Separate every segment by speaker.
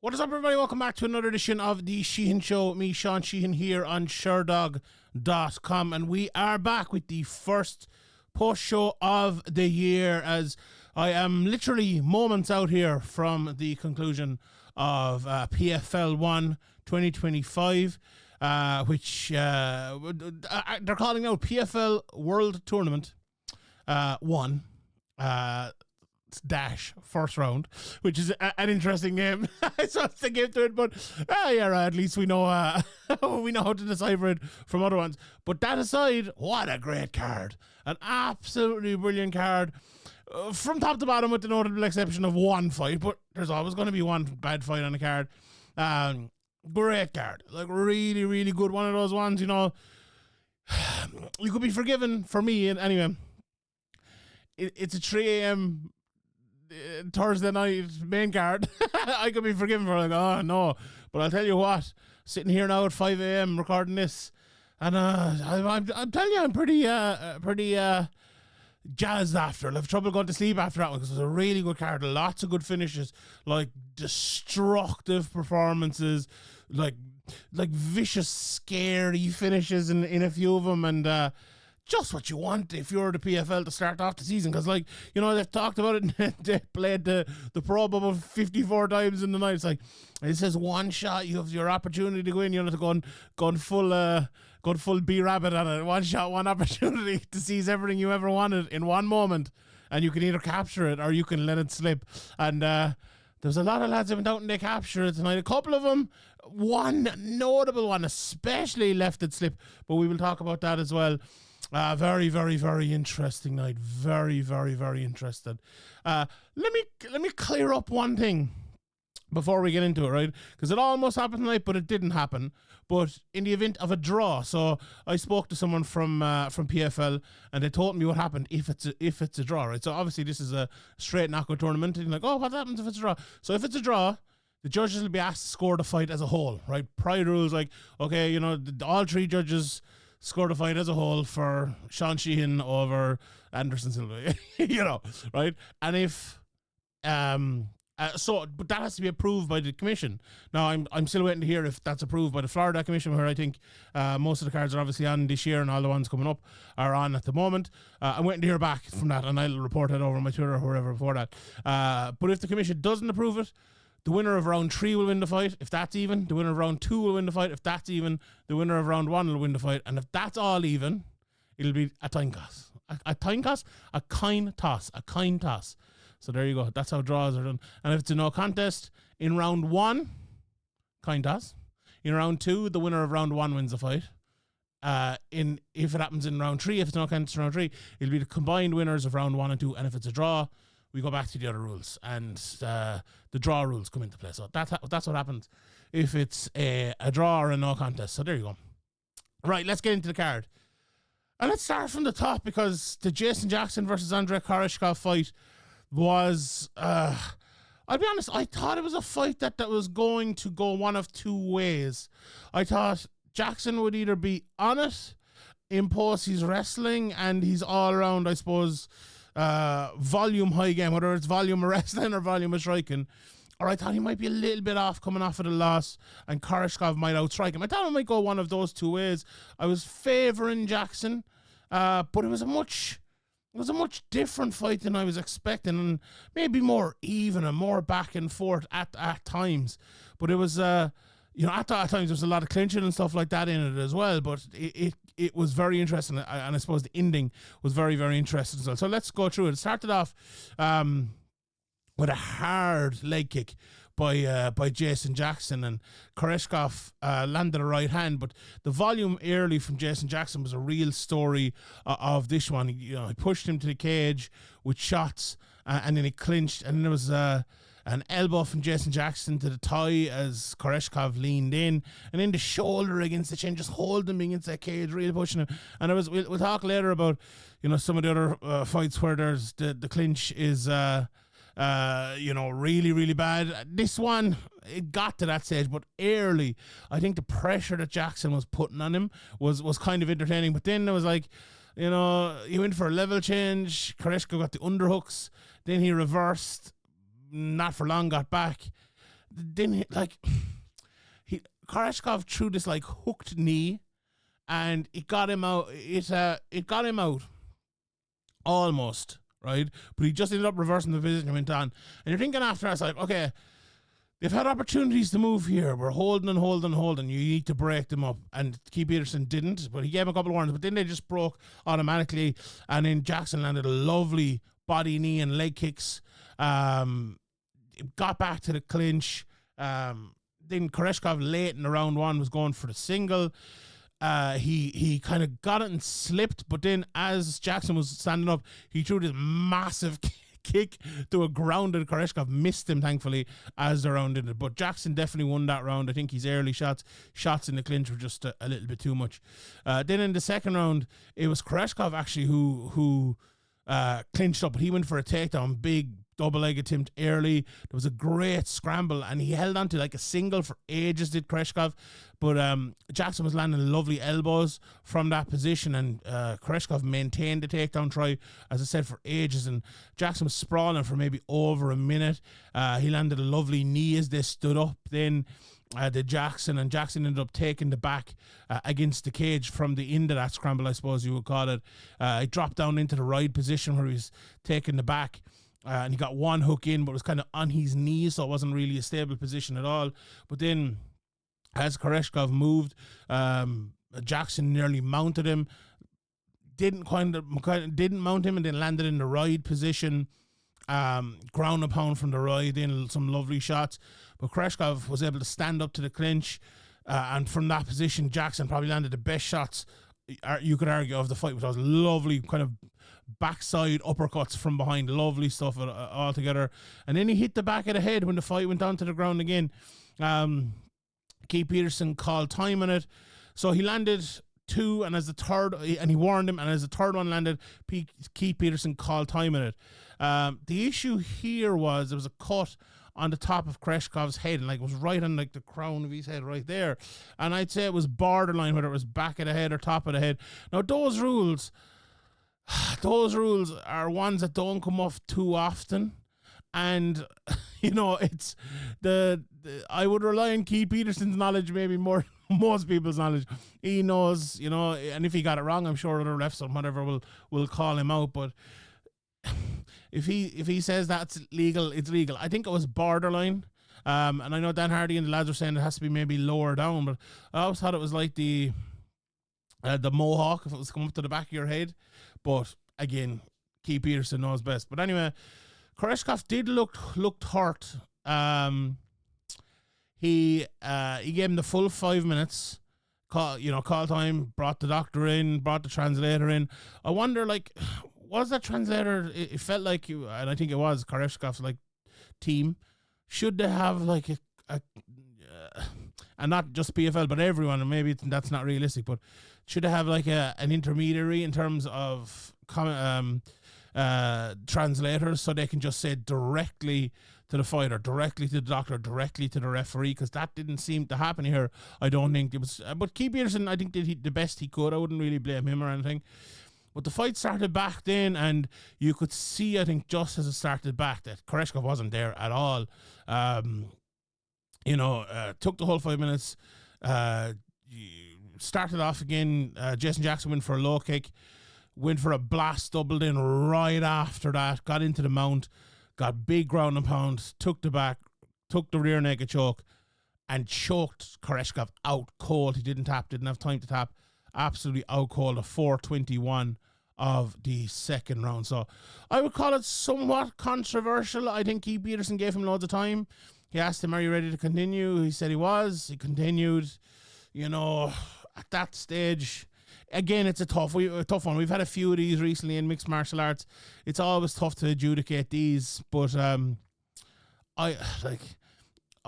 Speaker 1: What is up, everybody? Welcome back to another edition of the Sheehan Show. Me, Sean Sheehan, here on Sherdog.com, and we are back with the first post show of the year, as I am literally moments out here from the conclusion of PFL 1 2025, which they're calling out PFL World Tournament 1. Dash first round, which is an interesting name. So it's the game to it, but at least we know we know how to decipher it from other ones. But that aside, what a great card, an absolutely brilliant card from top to bottom, with the notable exception of one fight. But there's always going to be one bad fight on the card. Great card, like really, really good. One of those ones, you know, you could be forgiven for me. And anyway, it's a 3 a.m. Thursday night main card. I could be forgiven for like, oh no, but I'll tell you what, sitting here now at 5 a.m. recording this, and I'm telling you, I'm pretty jazzed after. I'll have trouble going to sleep after that one, because it was a really good card. Lots of good finishes, like destructive performances, like vicious, scary finishes in a few of them, and just what you want if you're the PFL to start off the season, because, like, you know, they've talked about it and they played the probe about 54 times in the night. It's like, this is one shot, you have your opportunity to go in, you know, to go full B-rabbit on it. One shot, one opportunity to seize everything you ever wanted in one moment, and you can either capture it or you can let it slip. And there's a lot of lads that went out and they captured it tonight. A couple of them, one notable one especially, left it slip, but we will talk about that as well. Very, very, very interesting night. Very, very, very interested. Let me clear up one thing before we get into it, right? Because it almost happened tonight, but it didn't happen. But in the event of a draw, so I spoke to someone from PFL, and they told me what happened if it's a draw, right? So obviously this is a straight knockout tournament, and you're like, oh, what happens if it's a draw? So if it's a draw, the judges will be asked to score the fight as a whole, right? Prior rules, like, okay, you know, all three judges score the fight as a whole for Sean Sheehan over Anderson Silva, you know, right? And if but that has to be approved by the commission. Now I'm still waiting to hear if that's approved by the Florida Commission, where I think most of the cards are obviously on this year, and all the ones coming up are on at the moment. I'm waiting to hear back from that, and I'll report it over on my Twitter or wherever before that. But if the commission doesn't approve it, the winner of round 3 will win the fight, if that's even. The winner of round 2 will win the fight, if that's even. The winner of round 1 will win the fight. And if that's all even, it'll be a time toss. A time toss? A coin toss. A coin toss. So there you go. That's how draws are done. And if it's a no contest, in round 1, coin toss. In round 2, the winner of round 1 wins the fight. If it happens in round 3, if it's no contest in round 3, it'll be the combined winners of round 1 and 2. And if it's a draw, we go back to the other rules, and the draw rules come into play. So that's what happens if it's a draw or a no contest. So there you go. Right, let's get into the card. And let's start from the top, because the Jason Jackson versus Andrei Koreshkov fight was, I'll be honest, I thought it was a fight that was going to go one of two ways. I thought Jackson would either be on it, impose his wrestling and his all-around, I suppose, volume high game, whether it's volume of wrestling or volume of striking, or I thought he might be a little bit off coming off of the loss, and Koreshkov might outstrike him. I thought it might go one of those two ways. I was favouring Jackson, but it was a much different fight than I was expecting, and maybe more even and more back and forth at times. But it was, you know, at times there was a lot of clinching and stuff like that in it as well, but it was very interesting, and I suppose the ending was very, very interesting as well. So let's go through it. It started off with a hard leg kick by Jason Jackson, and Koreshkov landed a right hand, but the volume early from Jason Jackson was a real story of this one. You know, he pushed him to the cage with shots, and then he clinched, and then there was an elbow from Jason Jackson to the thigh as Koreshkov leaned in, and then the shoulder against the chin, just holding him against that cage, really pushing him. And we'll talk later about, you know, some of the other fights where there's the clinch is you know, really, really bad. This one, it got to that stage, but early, I think the pressure that Jackson was putting on him was kind of entertaining. But then there was like, you know, he went for a level change. Koreshkov got the underhooks, then he reversed, not for long, got back. then Koreshkov threw this like hooked knee, and it got him out. It got him out almost, right? But he just ended up reversing the position and went on. And you're thinking after that, it's like, okay, they've had opportunities to move here. We're holding and holding and holding. You need to break them up. And Keith Peterson didn't, but he gave him a couple of warnings. But then they just broke automatically. And then Jackson landed a lovely body, knee, and leg kicks. Got back to the clinch. Then Koreshkov late in the round one was going for the single. He kind of got it and slipped, but then as Jackson was standing up, he threw this massive kick to a grounded Koreshkov. Missed him, thankfully, as the round ended. But Jackson definitely won that round. I think his early shots in the clinch were just a little bit too much. Then in the second round, it was Koreshkov actually who clinched up, but he went for a takedown, big double leg attempt early. There was a great scramble, and he held on to like a single for ages, did Koreshkov. But Jackson was landing lovely elbows from that position, and Koreshkov maintained the takedown try, as I said, for ages. And Jackson was sprawling for maybe over a minute. He landed a lovely knee as they stood up. Then Jackson ended up taking the back against the cage from the end of that scramble, I suppose you would call it. He dropped down into the ride position where he was taking the back. And he got one hook in, but it was kind of on his knees, so it wasn't really a stable position at all. But then, as Koreshkov moved, Jackson nearly mounted him. Didn't mount him, and then landed in the ride position. Ground and pound from the ride, in some lovely shots. But Koreshkov was able to stand up to the clinch, and from that position, Jackson probably landed the best shots, you could argue, of the fight, which was lovely kind of backside uppercuts from behind. Lovely stuff all together. And then he hit the back of the head when the fight went down to the ground again. Keith Peterson called time on it. So he landed two, and he warned him, and as the third one landed, Keith Peterson called time on it. The issue here was there was a cut on the top of Koreshkov's head, and like it was right on like the crown of his head right there. And I'd say it was borderline whether it was back of the head or top of the head. Now those rules are ones that don't come off too often. And it's I would rely on Keith Peterson's knowledge maybe more than most people's knowledge. He knows, and if he got it wrong, I'm sure other refs or whatever will call him out. But if he says that's legal, it's legal. I think it was borderline. And I know Dan Hardy and the lads are saying it has to be maybe lower down, but I always thought it was like the mohawk, if it was coming up to the back of your head. But again, Keith Peterson knows best. But anyway, Koreshkov did looked hurt. He gave him the full 5 minutes. Call time, brought the doctor in, brought the translator in. I wonder, was that translator, it felt like, and I think it was Koreshkov's team, should they have and not just PFL, but everyone, and maybe that's not realistic, but should they have an intermediary in terms of translators, so they can just say directly to the fighter, directly to the doctor, directly to the referee, because that didn't seem to happen here. I don't think it was, but Keith Peterson, I think, did the best he could. I wouldn't really blame him or anything. But the fight started back then, and you could see, I think, just as it started back, that Koreshkov wasn't there at all. Took the whole 5 minutes, started off again. Jason Jackson went for a low kick, went for a blast, doubled in right after that, got into the mount, got big ground and pound, took the back, took the rear naked choke, and choked Koreshkov out cold. He didn't have time to tap. Absolutely out cold, a 4:21 of the second round. So I would call it somewhat controversial. I think Keith Peterson gave him loads of time. He asked him, are you ready to continue? He said he was. He continued. At that stage, again, it's a tough one. We've had a few of these recently in mixed martial arts. It's always tough to adjudicate these, but I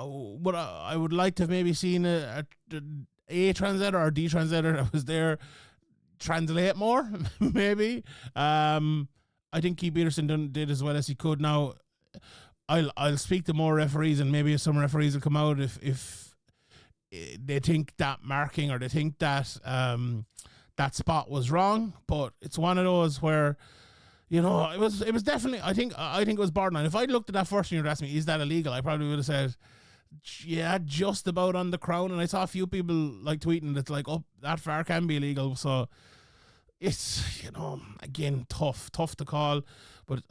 Speaker 1: would like to have maybe seen a translator or D translator that was there translate more, maybe. I think Keith Peterson did as well as he could. Now, I'll speak to more referees, and maybe some referees will come out if they think that marking or they think that that spot was wrong. But it's one of those where, it was definitely, I think it was borderline. If I'd looked at that first and you'd asked me, is that illegal? I probably would have said, yeah, just about on the crown. And I saw a few people like tweeting that like, oh, that far can be illegal. So it's, again, tough to call. But,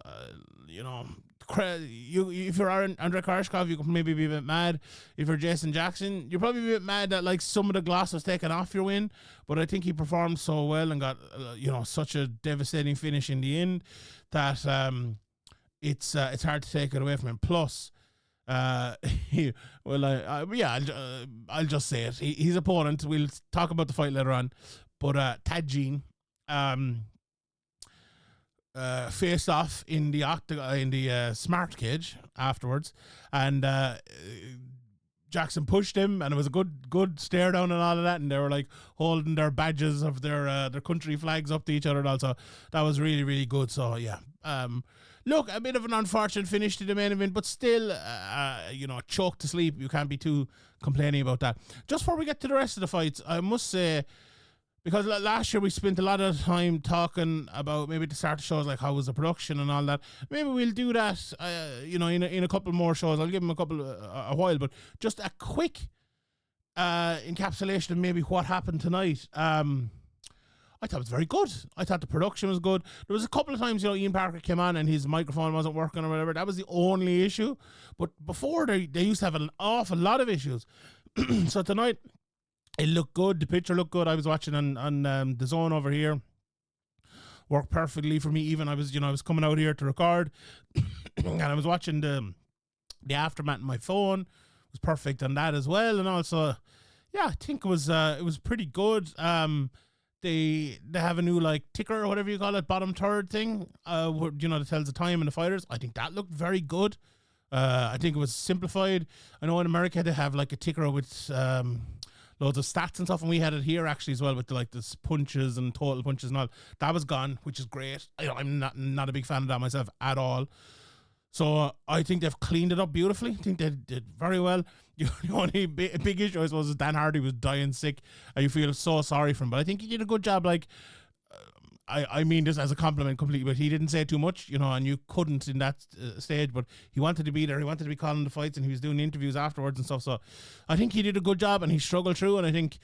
Speaker 1: if you're Andrei Koreshkov, you could maybe be a bit mad. If you're Jason Jackson, you're probably a bit mad that like some of the gloss was taken off your win. But I think he performed so well and got, such a devastating finish in the end that it's hard to take it away from him. Plus, I'll just say it. His opponent, we'll talk about the fight later on, but Tadjin faced off in the smart cage afterwards, and Jackson pushed him, and it was a good stare down and all of that, and they were like holding their badges of their country flags up to each other and all. So that was really, really good. So yeah, look, a bit of an unfortunate finish to the main event, but still, choked to sleep. You can't be too complaining about that. Just before we get to the rest of the fights, I must say, because last year we spent a lot of time talking about maybe to start the shows, like how was the production and all that. Maybe we'll do that, in a couple more shows. I'll give them a while, but just a quick encapsulation of maybe what happened tonight. I thought it was very good. I thought the production was good. There was a couple of times, Ian Parker came on and his microphone wasn't working or whatever. That was the only issue. But before, they used to have an awful lot of issues. So tonight, it looked good. The picture looked good. I was watching on the Zone over here. Worked perfectly for me. Even I was coming out here to record, and I was watching the aftermath on my phone. It was perfect on that as well. And also, yeah, I think it was pretty good. They have a new like ticker or whatever you call it, bottom third thing. That tells the time and the fighters. I think that looked very good. I think it was simplified. I know in America they have like a ticker with loads of stats and stuff, and we had it here actually as well with this punches and total punches and all. That was gone, which is great. I'm not a big fan of that myself at all. So I think they've cleaned it up beautifully. I think they did very well. The only big issue, I suppose, is Dan Hardy was dying sick, and you feel so sorry for him. But I think he did a good job. Like, I mean this as a compliment completely, but he didn't say too much, and you couldn't in that stage, but he wanted to be there. He wanted to be calling the fights, and he was doing interviews afterwards and stuff. So I think he did a good job, and he struggled through, and I think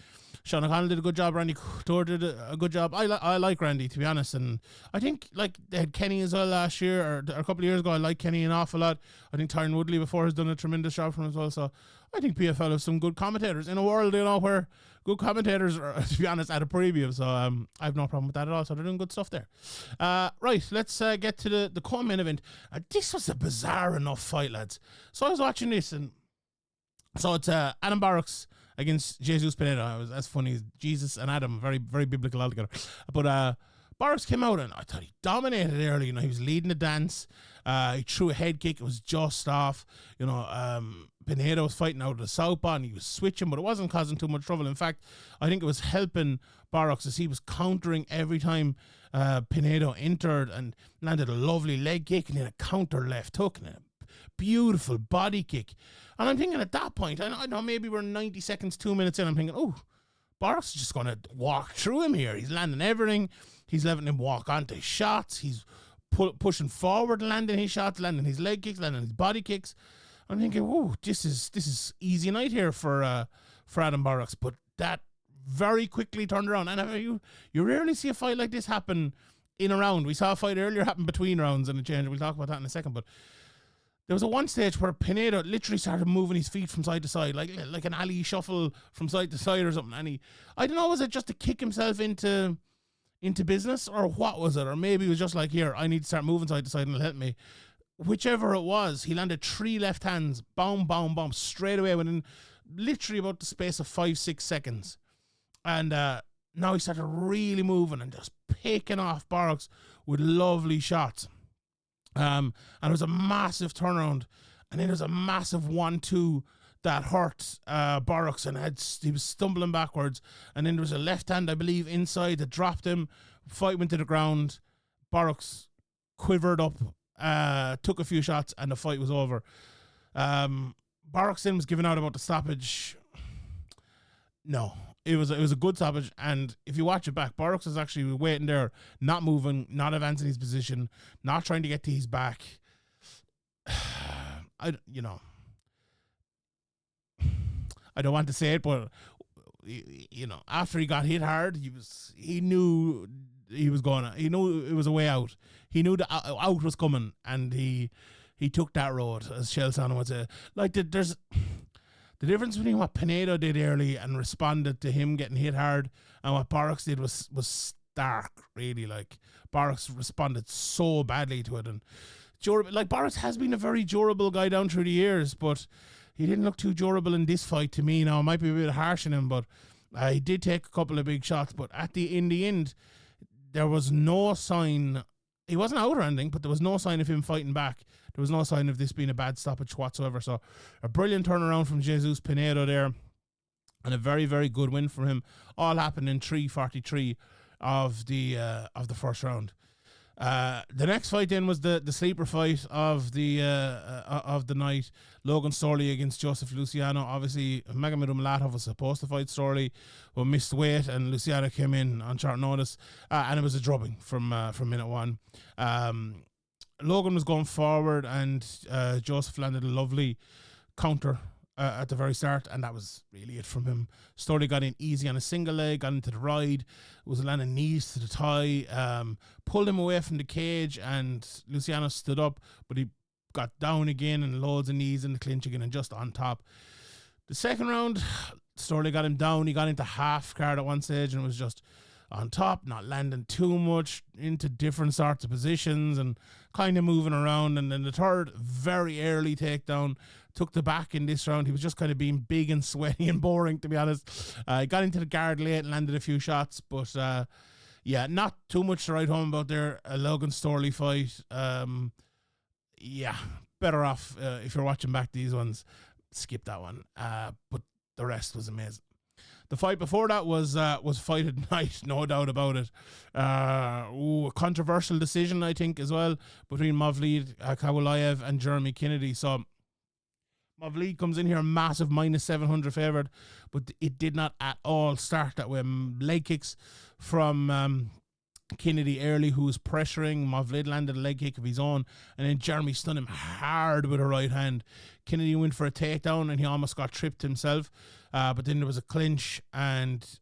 Speaker 1: Sean O'Connell did a good job. Randy Couture did a good job. I like Randy, to be honest, and I think like they had Kenny as well last year, or a couple of years ago. I like Kenny an awful lot. I think Tyron Woodley before has done a tremendous job for him as well. So I think PFL have some good commentators in a world, where good commentators are, to be honest, at a premium. So I have no problem with that at all. So they're doing good stuff there. Right, let's get to the co-main event. This was a bizarre enough fight, lads. So I was watching this, and so it's Adam Barracks against Jesus Pineda. It was as funny as Jesus and Adam, very, very biblical altogether. But Barracks came out, and I thought he dominated early. He was leading the dance. He threw a head kick. It was just off. Pineda was fighting out of the southpaw, and he was switching, but it wasn't causing too much trouble. In fact, I think it was helping Barracks as he was countering every time Pineda entered and landed a lovely leg kick and then a counter left hook and a beautiful body kick. And I'm thinking at that point, I know maybe we're 90 seconds, 2 minutes in, I'm thinking, oh, Barracks is just going to walk through him here. He's landing everything. He's letting him walk onto his shots. He's pushing forward, landing his shots, landing his leg kicks, landing his body kicks. I'm thinking, whoa, this is easy night here for Adam Barracks. But that very quickly turned around. And you rarely see a fight like this happen in a round. We saw a fight earlier happen between rounds and it changed. We'll talk about that in a second. But there was a one stage where Pineda literally started moving his feet from side to side, like an alley shuffle from side to side or something. And I don't know, was it just to kick himself into business, or what was it? Or maybe it was just like, here, I need to start moving side to side and it'll help me. Whichever it was, he landed 3 left hands, boom, boom, boom, straight away within literally about the space of 5-6 seconds. And now he started really moving and just picking off Barracks with lovely shots. And it was a massive turnaround. And then there was a massive 1-2 that hurt Barracks, and he was stumbling backwards. And then there was a left hand, I believe, inside that dropped him. Fight went to the ground. Barracks quivered up, took a few shots, and the fight was over. Barracks then was giving out about the stoppage. No, it was a good stoppage, and if you watch it back, Barracks was actually waiting there, not moving, not advancing his position, not trying to get to his back. I don't want to say it, but after he got hit hard, he knew he was going. He knew it was a way out. He knew the out was coming, and he took that road, as Shelsana would say. Like there's the difference between what Pinedo did early and responded to him getting hit hard, and what Borix did was stark. Really, like Borix responded so badly to it, and like Borix has been a very durable guy down through the years, but he didn't look too durable in this fight to me. Now, it might be a bit harsh on him, but he did take a couple of big shots. But in the end, there was no sign. He wasn't out or anything, but there was no sign of him fighting back. There was no sign of this being a bad stoppage whatsoever. So a brilliant turnaround from Jesus Pinedo there, and a very, very good win for him. All happened in 3:43 of the first round. The next fight then was the sleeper fight of the night. Logan Storley against Joseph Luciano. Obviously, Magomedov was supposed to fight Storley, but missed weight, and Luciano came in on short notice, and it was a drubbing from minute one. Logan was going forward, and Joseph landed a lovely counter at the very start, and that was really it from him. Storley got in easy on a single leg, got into the ride, was landing knees to the thigh, pulled him away from the cage, and Luciano stood up, but he got down again and loads of knees in the clinch again and just on top. The second round, Storley got him down. He got into half guard at one stage and was just on top, not landing too much, into different sorts of positions and kind of moving around. And then the third, very early takedown, took the back in this round. He was just kind of being big and sweaty and boring, to be honest. He got into the guard late and landed a few shots, but not too much to write home about there. A Logan Storley fight. Better off if you're watching back these ones, skip that one. But the rest was amazing. The fight before that was Fight at Night, no doubt about it. A controversial decision, I think, as well, between Mavlid Kawalaev and Jeremy Kennedy. So Mavlid comes in here massive -700 favoured, but it did not at all start that way. Leg kicks from Kennedy early, who was pressuring. Mavlid landed a leg kick of his own, and then Jeremy stunned him hard with a right hand. Kennedy went for a takedown, and he almost got tripped himself. But then there was a clinch, and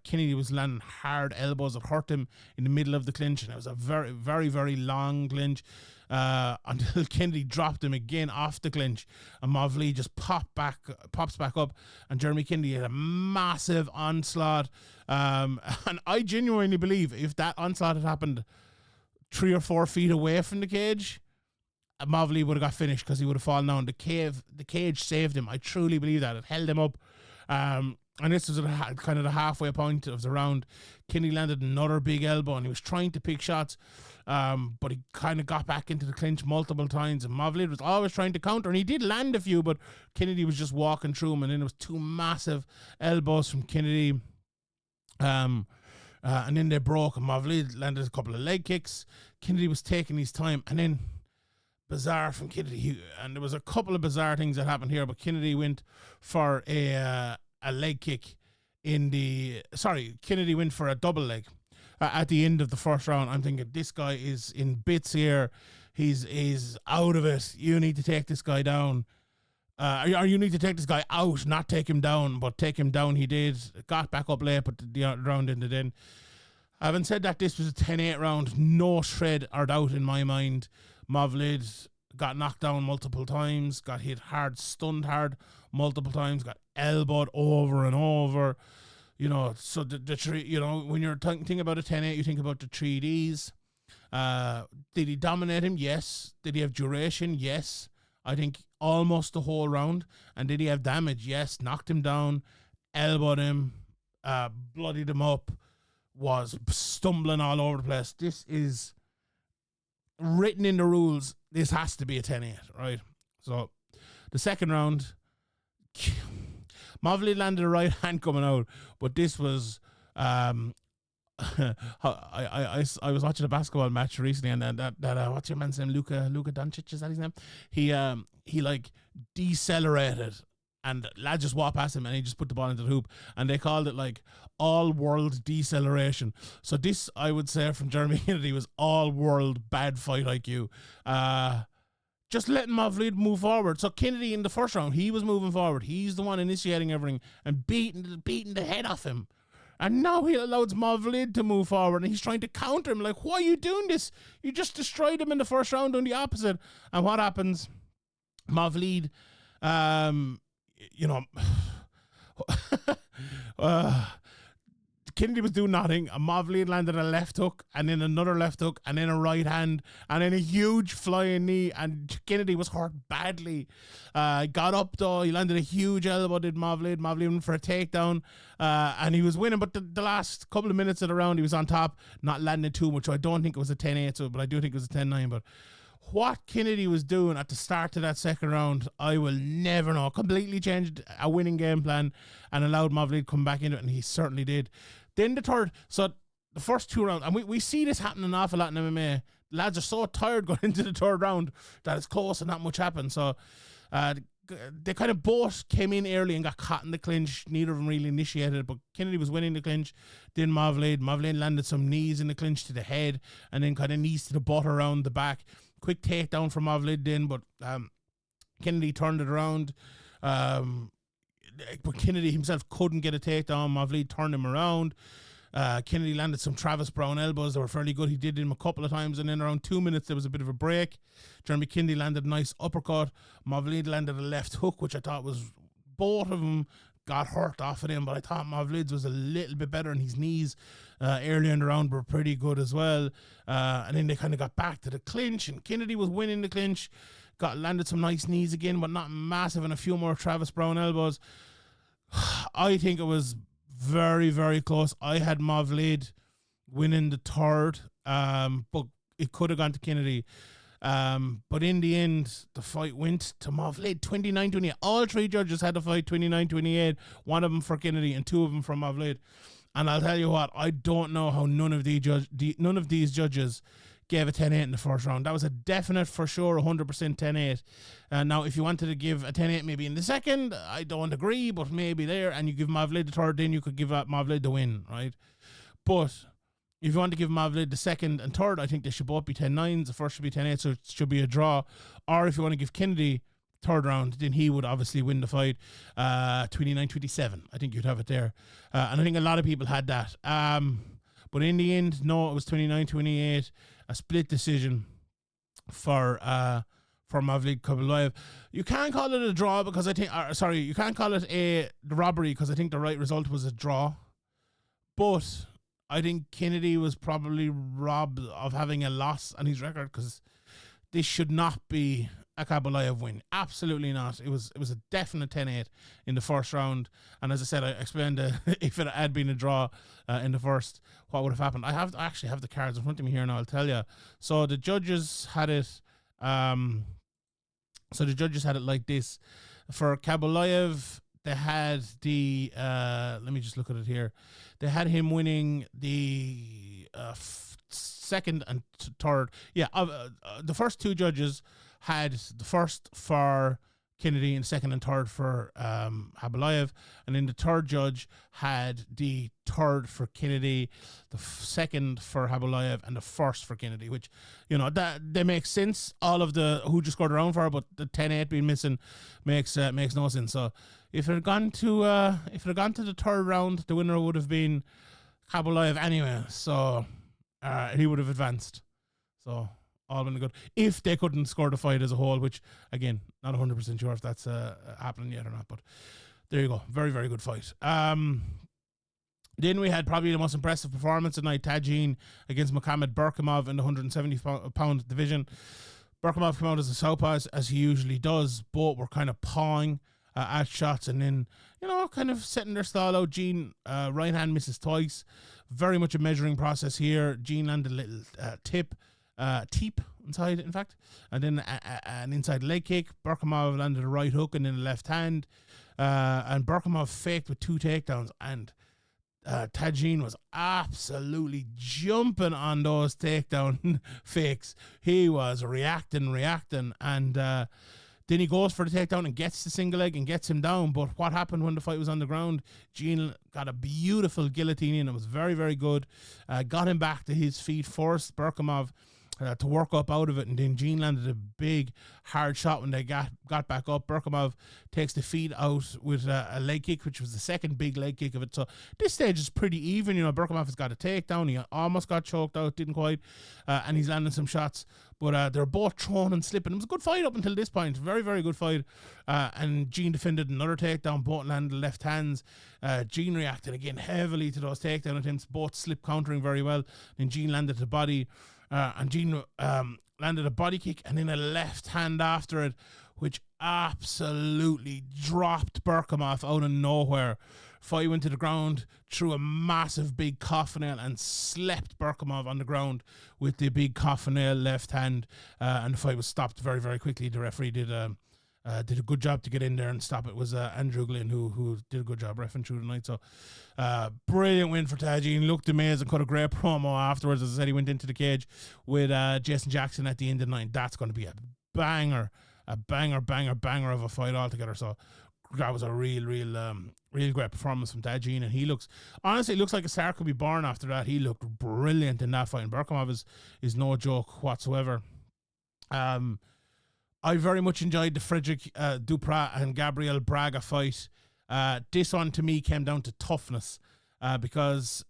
Speaker 1: Kennedy was landing hard elbows that hurt him in the middle of the clinch, and it was a very, very, very long clinch until Kennedy dropped him again off the clinch, and Mavlid just pops back up, and Jeremy Kennedy had a massive onslaught. And I genuinely believe if that onslaught had happened 3 or 4 feet away from the cage, Mavlid would have got finished because he would have fallen down. The cage saved him. I truly believe that. It held him up. And this was kind of the halfway point of the round. Kennedy landed another big elbow, and he was trying to pick shots, but he kind of got back into the clinch multiple times, and Mavlid was always trying to counter, and he did land a few, but Kennedy was just walking through him, and then there was 2 massive elbows from Kennedy, and then they broke, and Mavlid landed a couple of leg kicks. Kennedy was taking his time, and then bizarre from Kennedy, and there was a couple of bizarre things that happened here, but Kennedy went for a leg kick Kennedy went for a double leg at the end of the first round. I'm thinking, this guy is in bits here. He's out of it. You need to take this guy down. Or you need to take this guy out, not take him down. But take him down he did. Got back up late, but the round ended in. Having said that, this was a 10-8 round. No shred or doubt in my mind. Mavlid got knocked down multiple times, got hit hard, stunned hard multiple times, got elbowed over and over. So the three, when you're thinking about a 10-8, you think about the 3Ds. Did he dominate him? Yes. Did he have duration? Yes. I think almost the whole round. And did he have damage? Yes. Knocked him down, elbowed him, bloodied him up, was stumbling all over the place. This is written in the rules. This has to be a 10-8, right? So the second round, Mavlid landed a right hand coming out, but this was I was watching a basketball match recently, and that what's your man's name, Luka Doncic, is that his name? He like decelerated, and lad just walked past him, and he just put the ball into the hoop, and they called it like all world deceleration. So this, I would say, from Jeremy Kennedy was all world bad fight IQ. just letting Mavlid move forward. So Kennedy in the first round, he was moving forward. He's the one initiating everything and beating the head off him. And now he allows Mavlid to move forward, and he's trying to counter him. Like, why are you doing this? You just destroyed him in the first round doing the opposite. And what happens? Mavlid, Kennedy was doing nothing, and Mavlid landed a left hook, and then another left hook, and then a right hand, and then a huge flying knee, and Kennedy was hurt badly. Got up though, he landed a huge elbow, did Mavlid. Mavlid went for a takedown, and he was winning, but the last couple of minutes of the round, he was on top, not landing too much. So I don't think it was a 10-8, but I do think it was a 10-9, but what Kennedy was doing at the start of that second round, I will never know. Completely changed a winning game plan and allowed Mavlid to come back into it, and he certainly did. Then the third, so the first 2 rounds, and we see this happen an awful lot in MMA. Lads are so tired going into the third round that it's close and not much happened. So they kind of both came in early and got caught in the clinch. Neither of them really initiated it, but Kennedy was winning the clinch. Then Mavlid landed some knees in the clinch to the head, and then kind of knees to the butt around the back. Quick takedown from Mavlid then, but Kennedy turned it around. But Kennedy himself couldn't get a takedown. Mavlid turned him around. Kennedy landed some Travis Brown elbows that were fairly good. He did him a couple of times, and then around 2 minutes there was a bit of a break. Jeremy Kennedy landed a nice uppercut. Mavlid landed a left hook, which I thought was, both of them got hurt off of him, but I thought Mavlid's was a little bit better, and his knees earlier in the round were pretty good as well. And then they kind of got back to the clinch, and Kennedy was winning the clinch. Landed some nice knees again, but not massive, and a few more Travis Brown elbows. I think it was very, very close. I had Mavlid winning the third, but it could have gone to Kennedy. But in the end, the fight went to Mavlid 29-28. All 3 judges had the fight 29-28. One of them for Kennedy and 2 of them for Mavlid. And I'll tell you what, I don't know how none of these judges gave a 10-8 in the first round. That was a definite, for sure, 100% 10-8. Now, if you wanted to give a 10-8 maybe in the second, I don't agree, but maybe there, and you give Mavlid the third, then you could give Mavlid the win, right? But if you want to give Mavlid the second and third, I think they should both be 10-9s. The first should be 10-8, so it should be a draw. Or if you want to give Kennedy third round, then he would obviously win the fight 29-27. I think you'd have it there. And I think a lot of people had that. But in the end, no, it was 29-28, a split decision for Mavlid Khabilayev. You can't call it a draw because I think, you can't call it the robbery because I think the right result was a draw. But I think Kennedy was probably robbed of having a loss on his record because this should not be a Khabilayev win. Absolutely not. It was a definite 10-8 in the first round. And as I said, I explained if it had been a draw in the first, what would have happened. I actually have the cards in front of me here now, I'll tell you. So the judges had it like this. For Khabilayev, they had the let me just look at it here. They had him winning the second and third. Yeah, the first 2 judges had the first for Kennedy and second and third for Khabilayev, and then the third judge had the third for Kennedy, the second for Khabilayev, and the first for Kennedy, which, you know, that they make sense. All of the who just scored around for, but the 10-8 being missing makes no sense. So if it had gone to the third round, the winner would have been Khabilayev anyway. So he would have advanced. So all been good. If they couldn't score the fight as a whole, which, again, not 100% sure if that's happening yet or not, but there you go. Very, very good fight. Then we had probably the most impressive performance tonight, Tajin against Muhammad Berkamov in the 170-pound division. Berkamov came out as a southpaw, as he usually does. Both were kind of pawing at shots and then, you know, kind of setting their style out. Gene, right hand misses twice. Very much a measuring process here. Gene landed a little teep inside, in fact, and then an inside leg kick. Berkamov landed a right hook and then a left hand, and Berkamov faked with 2 takedowns, and Tajin was absolutely jumping on those takedown fakes. He was reacting, and then he goes for the takedown and gets the single leg and gets him down. But what happened when the fight was on the ground? Gene got a beautiful guillotine in. It was very, very good. Got him back to his feet, forced Berkamov to work up out of it, and then Jean landed a big hard shot when they got back up. Berkamov takes the feet out with a leg kick, which was the second big leg kick of it. So this stage is pretty even. Berkamov has got a takedown. He almost got choked out, didn't quite, and he's landing some shots. But they're both thrown and slipping. It was a good fight up until this point. Very, very good fight. And Jean defended another takedown. Both landed left hands. Jean reacted again heavily to those takedown attempts. Both slip countering very well. Then Jean landed the body. And Jean landed a body kick and then a left hand after it, which absolutely dropped Berkamov out of nowhere. Fight went to the ground, threw a massive big coffin nail and slept Berkamov on the ground with the big coffin nail left hand. And the fight was stopped very, very quickly. The referee did a good job to get in there and stop it. It was Andrew Glynn who did a good job reffing through the night. So brilliant win for Tajin. Looked amazing. Cut a great promo afterwards. As I said, he went into the cage with Jason Jackson at the end of the night. That's going to be a banger of a fight altogether. So that was a real great performance from Tajin. And he looks like a star could be born after that. He looked brilliant in that fight. And Berkamov is no joke whatsoever. I very much enjoyed the Frederick Duprat and Gabriel Braga fight. This one, to me, came down to toughness because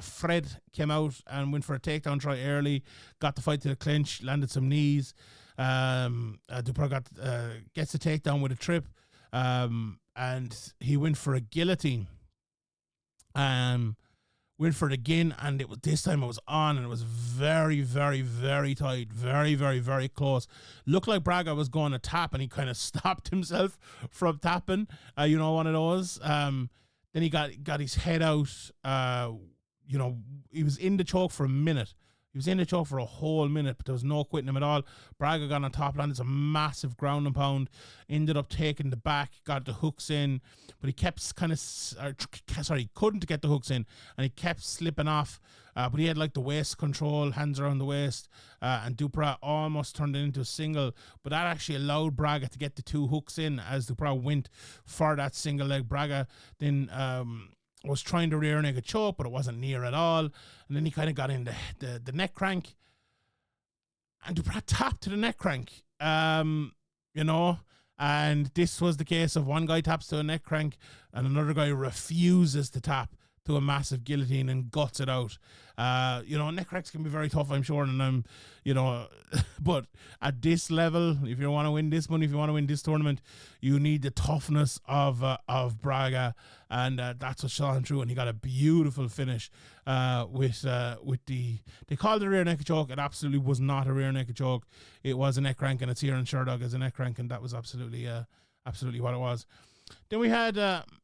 Speaker 1: Fred came out and went for a takedown try early, got the fight to the clinch, landed some knees. Duprat gets the takedown with a trip, and he went for a guillotine. Went for it again, and this time it was on, and it was very, very, very tight, very, very, very close. Looked like Braga was going to tap, and he kind of stopped himself from tapping. One of those. Then he got his head out. He was in the choke for a minute. He was in the choke for a whole minute, but there was no quitting him at all. Braga got on top, landed a massive ground and pound, ended up taking the back, got the hooks in, but he kept couldn't get the hooks in, and he kept slipping off. But he had like the waist control, hands around the waist, and Duprat almost turned it into a single, but that actually allowed Braga to get the two hooks in as Duprat went for that single leg. Braga then was trying to rear naked choke, but it wasn't near at all. And then he kind of got in the neck crank, and Duprat tapped to the neck crank, and this was the case of one guy taps to a neck crank and another guy refuses to tap to a massive guillotine and guts it out. Neck cracks can be very tough, I'm sure, and but at this level, if you want to win this money, if you want to win this tournament, you need the toughness of Braga, and that's what shone through, and he got a beautiful finish with they called it a rear naked choke. It absolutely was not a rear naked choke. It was a neck crank, and it's here in Sherdog as a neck crank, and that was absolutely what it was. Then we had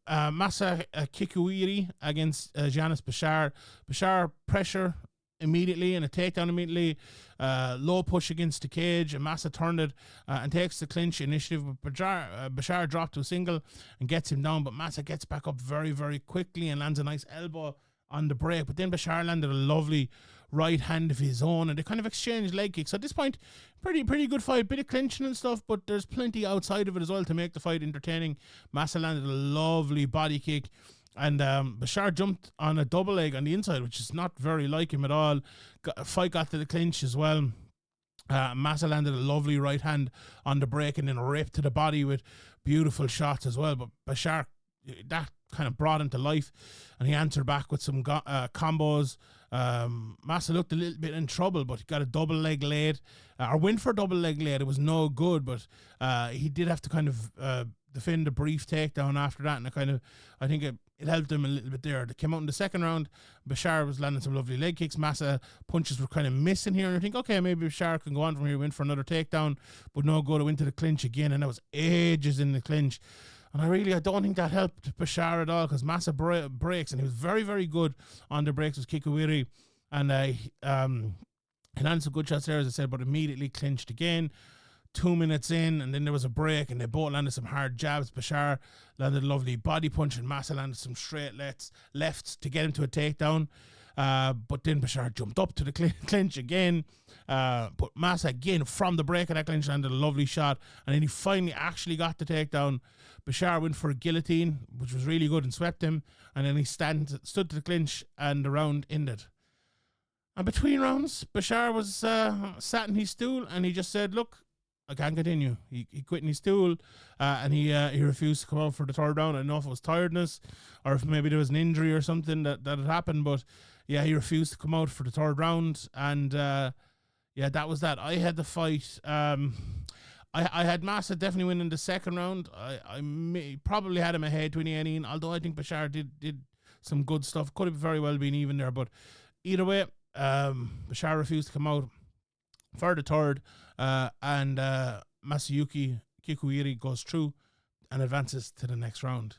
Speaker 1: Masa Kikuiri against Janis Bashar. Bashar pressure immediately and a takedown immediately. Low push against the cage, and Masa turned it and takes the clinch initiative. But Bashar dropped to a single and gets him down, but Masa gets back up very, very quickly and lands a nice elbow on the break. But then Bashar landed a lovely right hand of his own, and they kind of exchanged leg kicks. So at this point, pretty good fight, bit of clinching and stuff, but there's plenty outside of it as well to make the fight entertaining. Masa landed a lovely body kick, and Bashar jumped on a double leg on the inside, which is not very like him at all. Fight got to the clinch as well. Masa landed a lovely right hand on the break and then ripped to the body with beautiful shots as well. But Bashar, that kind of brought him to life, and he answered back with some combos. Masa looked a little bit in trouble, but he got a double leg laid, or went for a double leg laid. It was no good, but he did have to kind of defend a brief takedown after that, and I think it helped him a little bit there. They came out in the second round. Bashar was landing some lovely leg kicks. Masa punches were kind of missing here, and I think, okay, maybe Bashar can go on from here, went for another takedown, but no good. It went to the clinch again, and that was ages in the clinch. And I don't think that helped Bashar at all, because Masa breaks, and he was very, very good on the breaks with Kikuiri. And he landed some good shots there, as I said, but immediately clinched again. 2 minutes in, and then there was a break, and they both landed some hard jabs. Bashar landed a lovely body punch, and Masa landed some straight lefts to get him to a takedown. But then Bashar jumped up to the clinch again. But Masa again from the break of that clinch landed a lovely shot, and then he finally actually got the takedown. Bashar went for a guillotine, which was really good, and swept him, and then he stood to the clinch, and the round ended. And between rounds, Bashar was sat in his stool and he just said, look, I can't continue. He quit in his stool and he refused to come out for the third round. I don't know if it was tiredness or if maybe there was an injury or something that had happened, but yeah, he refused to come out for the third round. And yeah, that was that. I had the fight. I had Massa definitely winning the second round. Probably had him ahead 2018, although I think Bashar did some good stuff. Could have very well been even there, but either way, Bashar refused to come out for the third, and Masayuki Kikuiri goes through and advances to the next round.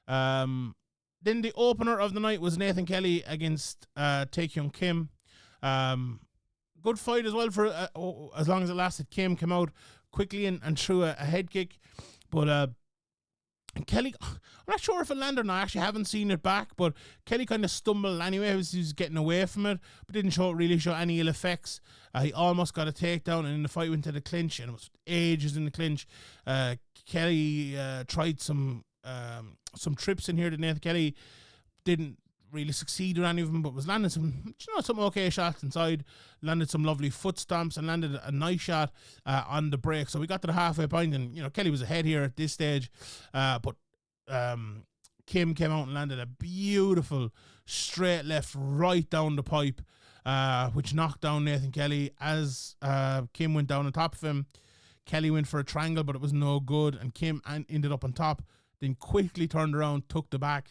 Speaker 1: Then the opener of the night was Nathan Kelly against Taekyung Kim. Good fight as well for as long as it lasted. Kim came out quickly and threw a head kick, but Kelly, I'm not sure if it landed or not. I actually haven't seen it back, but Kelly kind of stumbled anyway. He was getting away from it, but didn't really show any ill effects. He almost got a takedown, and then the fight went to the clinch, and it was ages in the clinch. Kelly tried some trips in here that Nathan Kelly didn't really succeed with any of them, but was landing some okay shots inside, landed some lovely foot stomps, and landed a nice shot on the break. So we got to the halfway point, and Kelly was ahead here at this stage, but Kim came out and landed a beautiful straight left right down the pipe, which knocked down Nathan Kelly. As Kim went down on top of him, Kelly went for a triangle, but it was no good, and Kim ended up on top, then quickly turned around, took the back,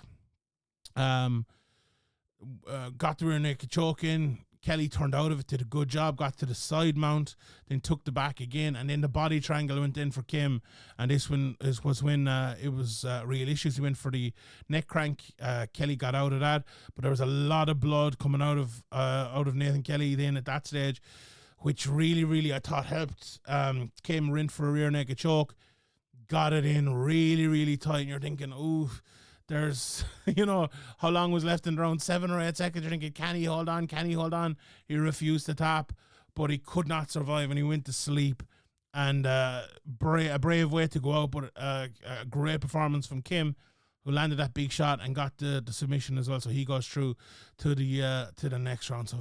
Speaker 1: got the rear naked choke in. Kelly turned out of it, did a good job, got to the side mount, then took the back again, and then the body triangle went in for Kim, and this one was when it was real issues. He went for the neck crank. Kelly got out of that, but there was a lot of blood coming out of Nathan Kelly then at that stage, which really I thought helped. Kim went for a rear naked choke, got it in really tight, and you're thinking, ooh, there's, how long was left in the round? 7 or 8 seconds. You're thinking, can he hold on? He refused to tap, but he could not survive, and he went to sleep. And a brave way to go out, but a great performance from Kim, who landed that big shot and got the submission as well. So he goes through to the next round. So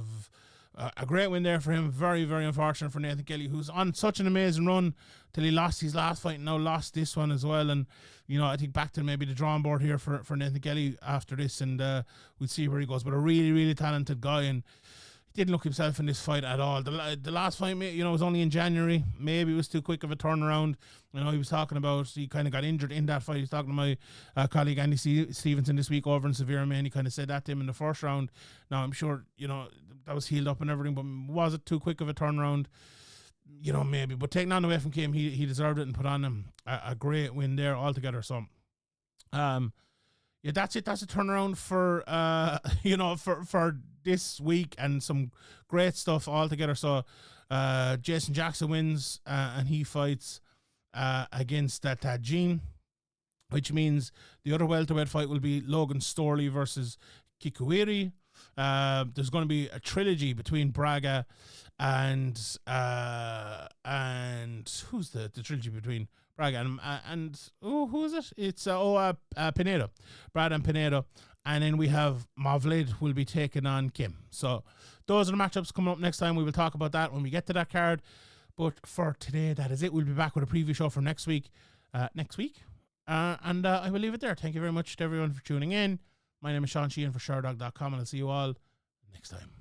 Speaker 1: a great win there for him. Very unfortunate for Nathan Kelly, who's on such an amazing run till he lost his last fight and now lost this one as well. And I think back to maybe the drawing board here for Nathan Kelly after this, and we'll see where he goes. But a really talented guy, and he didn't look himself in this fight at all. The last fight, was only in January. Maybe it was too quick of a turnaround. He was talking about he kind of got injured in that fight. He was talking to my colleague Andy Stevenson this week over in Severe Man. He kind of said that to him in the first round. Now I'm sure that was healed up and everything, but was it too quick of a turnaround? Maybe. But taking on away from Kim, he deserved it and put on him a great win there altogether. So, yeah, that's it. That's a turnaround for for this week, and some great stuff altogether. So, Jason Jackson wins and he fights against Tajin, which means the other welterweight fight will be Logan Storley versus Kikuiri. There's going to be a trilogy between Braga and who's the trilogy between Braga and who is it? It's Pinedo, Brad and Pinedo, and then we have Mavlid will be taking on Kim. So those are the matchups coming up next time. We will talk about that when we get to that card. But for today, that is it. We'll be back with a preview show for next week. And I will leave it there. Thank you very much to everyone for tuning in. My name is Sheehan for Sherdog.com, and I'll see you all next time.